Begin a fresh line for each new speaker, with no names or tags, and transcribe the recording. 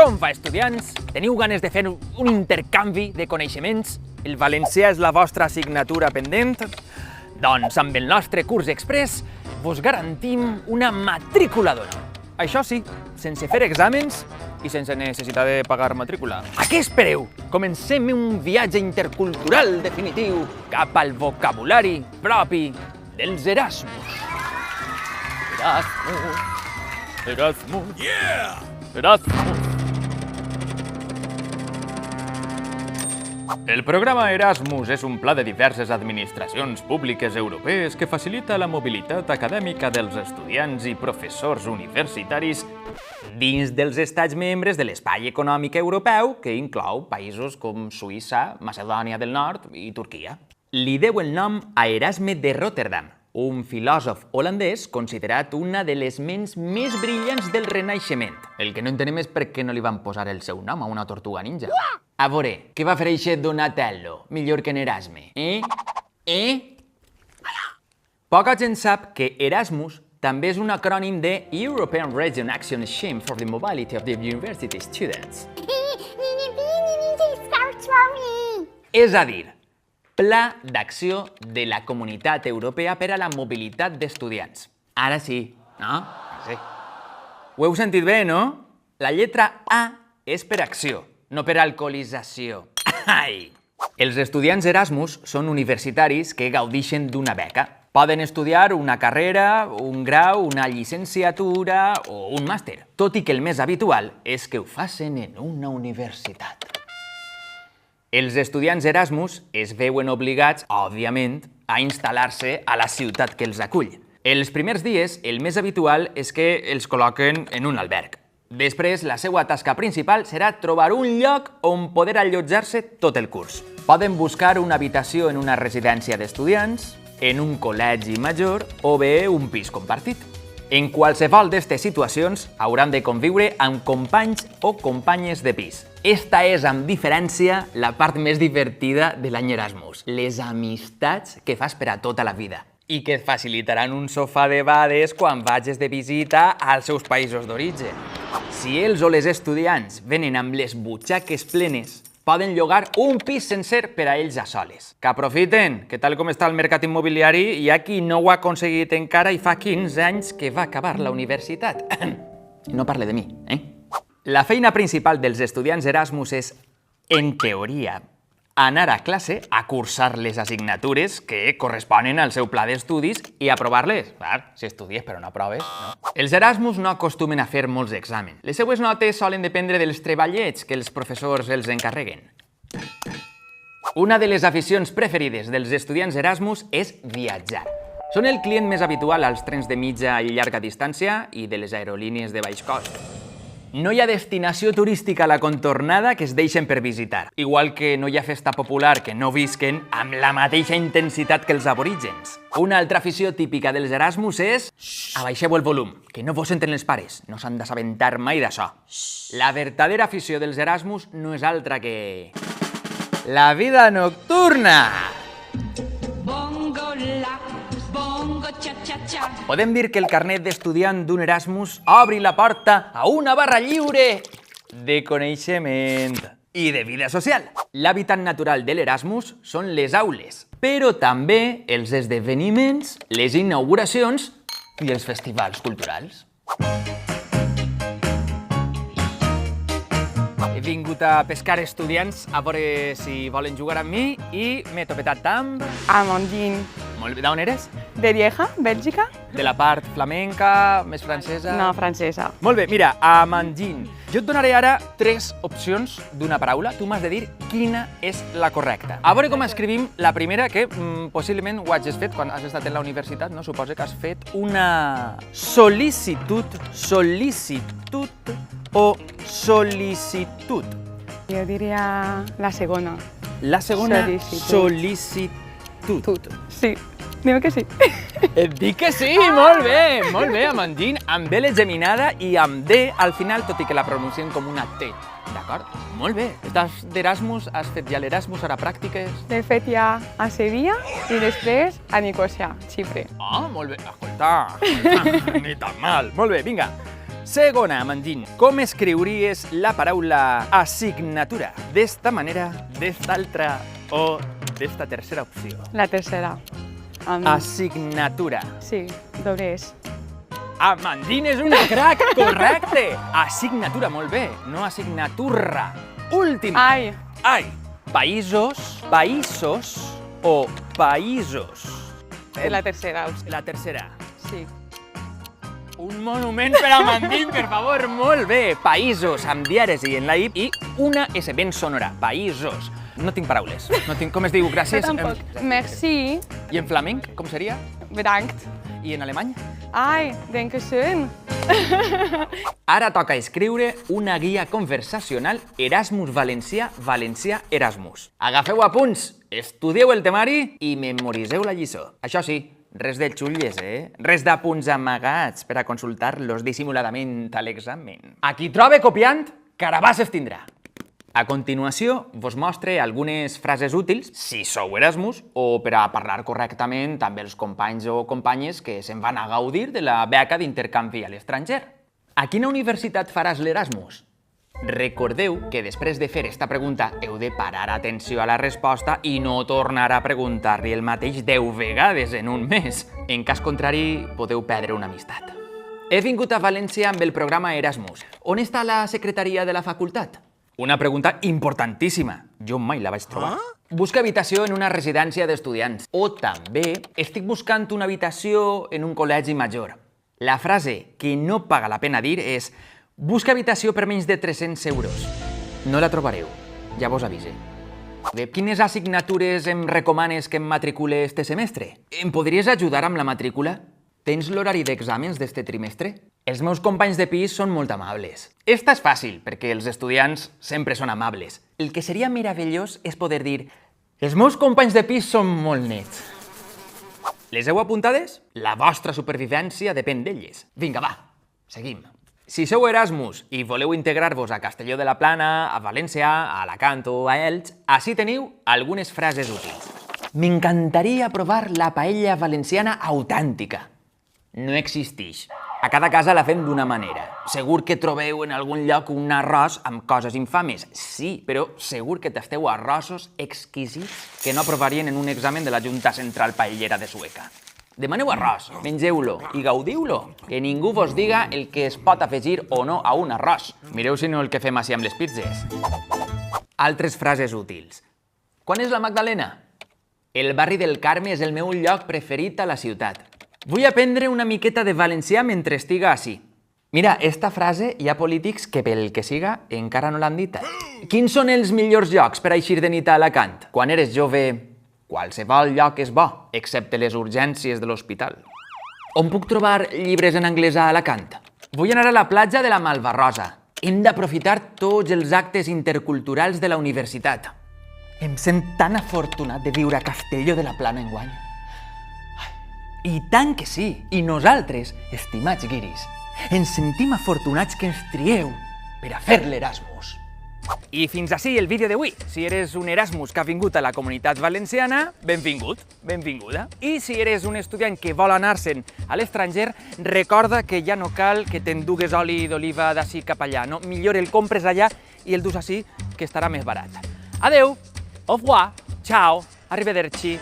Com va, estudiants? Teniu ganes de fer un intercanvi de coneixements? El valencià és la vostra assignatura pendent? Doncs amb el nostre curs express vos garantim una matrícula d'honor. Això sí, sense fer exàmens i sense necessitar de pagar matrícula. A què espereu? Comencem un viatge intercultural definitiu cap al vocabulari propi dels Erasmus. Erasmus, Erasmus, Erasmus. El programa Erasmus és un pla de diverses administracions públiques europees que facilita la mobilitat acadèmica dels estudiants i professors universitaris dins dels estats membres de l'Espai Econòmic Europeu, que inclou països com Suïssa, Macedònia del Nord i Turquia. Li deu el nom a Erasme de Rotterdam, un filòsof holandès considerat una de les ments més brillants del Renaixement. El que no entenem és per què no li van posar el seu nom a una tortuga ninja. A veure, què va fer eixe Donatello, millor que en Erasme? Poca gent sap que Erasmus també és un acrònim de European Region Action Scheme for the Mobility of the University Students. És a dir, Pla d'Acció de la Comunitat Europea per a la Mobilitat d'Estudiants. Ara sí, no? Sí. Ho heu sentit bé, no? La lletra A és per acció, no per alcoholització. Ai! Els estudiants Erasmus són universitaris que gaudixen d'una beca. Poden estudiar una carrera, un grau, una llicenciatura o un màster, tot i que el més habitual és que ho facin en una universitat. Els estudiants Erasmus es veuen obligats, òbviament, a instal·lar-se a la ciutat que els acull. Els primers dies, el més habitual és que els col·loquen en un alberg. Després, la seva tasca principal serà trobar un lloc on poder allotjar-se tot el curs. Poden buscar una habitació en una residència d'estudiants, en un col·legi major o bé un pis compartit. En qualsevol d'aquestes situacions hauran de conviure amb companys o companyes de pis. Esta és, amb diferència, la part més divertida de l'any Erasmus. Les amistats que fas per a tota la vida i que et facilitaran un sofà de bades quan vagis de visita als seus països d'origen. Si els o les estudiants venen amb les butxaques plenes, poden llogar un pis sencer per a ells a soles. Que aprofiten, que tal com està el mercat immobiliari, hi ha qui no ho ha aconseguit encara i fa 15 anys que va acabar la universitat. No parle de mi, La feina principal dels estudiants Erasmus és, en teoria, anar a classe a cursar les assignatures que corresponen al seu pla d'estudis i aprovar-les. Clar, si estudies però no aproves, no? Els Erasmus no acostumen a fer molts exàmens. Les seues notes solen dependre dels treballets que els professors els encarreguen. Una de les aficions preferides dels estudiants Erasmus és viatjar. Són el client més habitual als trens de mitja i llarga distància i de les aerolínies de baix cost. No hi ha destinació turística a la contornada que es deixen per visitar, igual que no hi ha festa popular que no visquen amb la mateixa intensitat que els aborígens. Una altra afició típica dels Erasmus és... Abaixeu el volum, que no vos senten els pares, no s'han d'assabentar mai d'això. La verdadera afició dels Erasmus no és altra que... la vida nocturna! Podem dir que el carnet d'estudiant d'un Erasmus obri la porta a una barra lliure de coneixement i de vida social. L'hàbitat natural de l'Erasmus són les aules, però també els esdeveniments, les inauguracions i els festivals culturals. He vingut a pescar estudiants a veure si volen jugar amb mi i m'he topetat amb...
Amandine.
Molt bé, d'on eres?
De Lieja, Bèlgica.
De la part flamenca, més francesa?
No, francesa.
Molt bé, mira, Amandine. Jo et donaré ara 3 opcions d'una paraula. Tu m'has de dir quina és la correcta. A veure com escrivim la primera, que possiblement ho hagis fet quan has estat en la universitat, no? Suposo que has fet una sol·licitud, sol·licitud o sol·licitud.
Jo diria la segona.
La segona,
Sol·licitud.
sol·licitud.
Sí, dime que sí.
Et dic que sí, molt bé, Amandine, amb B geminada i amb D al final, tot i que la pronunciem com una T, d'acord? Molt bé. Estàs d'Erasmus, has fet ja l'Erasmus, ara pràctiques?
L'he fet ja a Sevilla i després a Nicosia, Xipre.
Ah, molt bé. Escolta, ni tan mal. Molt bé, vinga. Segona, Amandín, com escriuries la paraula assignatura? D'esta manera, d'esta altra o d'esta tercera opció?
La tercera.
Assignatura.
Sí, doble S.
Amandín és una crac, correcte! Assignatura, molt bé, no assignaturra. Última.
Ai,
Països o països?
la tercera opció.
La tercera.
Sí.
Un monument per a Amandín, per favor, molt bé. Països, amb dièresi en la I i una S ben sonora. Països. No tinc paraules. No tinc, com es diu? Gràcies.
Jo tampoc. Merci,
I en flamenc, com seria?
bedankt.
I en alemany?
Ai, dankeschön.
Ara toca escriure una guia conversacional Erasmus Valencià, Valencià Erasmus. Agafeu apunts, estudieu el temari i memoriseu la lliçó. Això sí, res de xulles, Res d'apunts amagats per a consultar-los dissimuladament a l'examen. A qui trobe copiant, carabasses tindrà. A continuació, vos mostre algunes frases útils, si sou Erasmus, o per a parlar correctament amb els companys o companyes que se'n van a gaudir de la beca d'intercanvi a l'estranger. A quina universitat faràs l'Erasmus? Recordeu que després de fer esta pregunta heu de parar atenció a la resposta i no tornar a preguntar-li el mateix 10 vegades en un mes. En cas contrari, podeu perdre una amistat. He vingut a València amb el programa Erasmus. On està la secretaria de la facultat? Una pregunta importantíssima. Jo mai la vaig trobar. Busca habitació en una residència d'estudiants. O també estic buscant una habitació en un col·legi major. La frase que no paga la pena dir és busca habitació per menys de 300 euros. No la trobareu. Ja vos avise. De quines assignatures em recomanes que em matricule este semestre? Em podries ajudar amb la matrícula? Tens l'horari d'exàmens d'este trimestre? Els meus companys de pis són molt amables. Esta és fàcil, perquè els estudiants sempre són amables. El que seria meravellós és poder dir els meus companys de pis són molt nets. Les heu apuntades? La vostra supervivència depèn d'elles. Vinga, va, seguim. Si sou Erasmus i voleu integrar-vos a Castelló de la Plana, a València, a Alacant o a Elx, ací teniu algunes frases útils. M'encantaria provar la paella valenciana autèntica. No existeix. A cada casa la fem d'una manera. Segur que trobeu en algun lloc un arròs amb coses infames. Sí, però segur que tasteu arrossos exquisits que no aprovarien en un examen de la Junta Central Paellera de Sueca. Demaneu arròs, mengeu-lo i gaudiu-lo. Que ningú vos diga el que es pot afegir o no a un arròs. Mireu si no el que fem així amb les pizzas. Altres frases útils. Quan és la Magdalena? El barri del Carme és el meu lloc preferit a la ciutat. Vull aprendre una miqueta de valencià mentre estiga ací. Mira, esta frase hi ha polítics que pel que siga encara no l'han dita. Quins són els millors llocs per a eixir de nit a Alacant? Quan eres jove, qualsevol lloc és bo, excepte les urgències de l'hospital. On puc trobar llibres en anglès a Alacant? Vull anar a la platja de la Malvarrosa. Hem d'aprofitar tots els actes interculturals de la universitat. Em sent tan afortunat de viure a Castelló de la Plana enguany. I tant que sí! I nosaltres, estimats guiris, ens sentim afortunats que ens trieu per a fer l'Erasmus. I fins ací el vídeo d'avui. Si eres un Erasmus que ha vingut a la Comunitat Valenciana, benvingut, benvinguda. I si eres un estudiant que vol anar-se'n a l'estranger, recorda que ja no cal que t'endugues oli d'oliva d'ací cap allà, no? Millor el compres allà i el dus ací, que estarà més barat. Adeu, au revoir, ciao, arrivederci.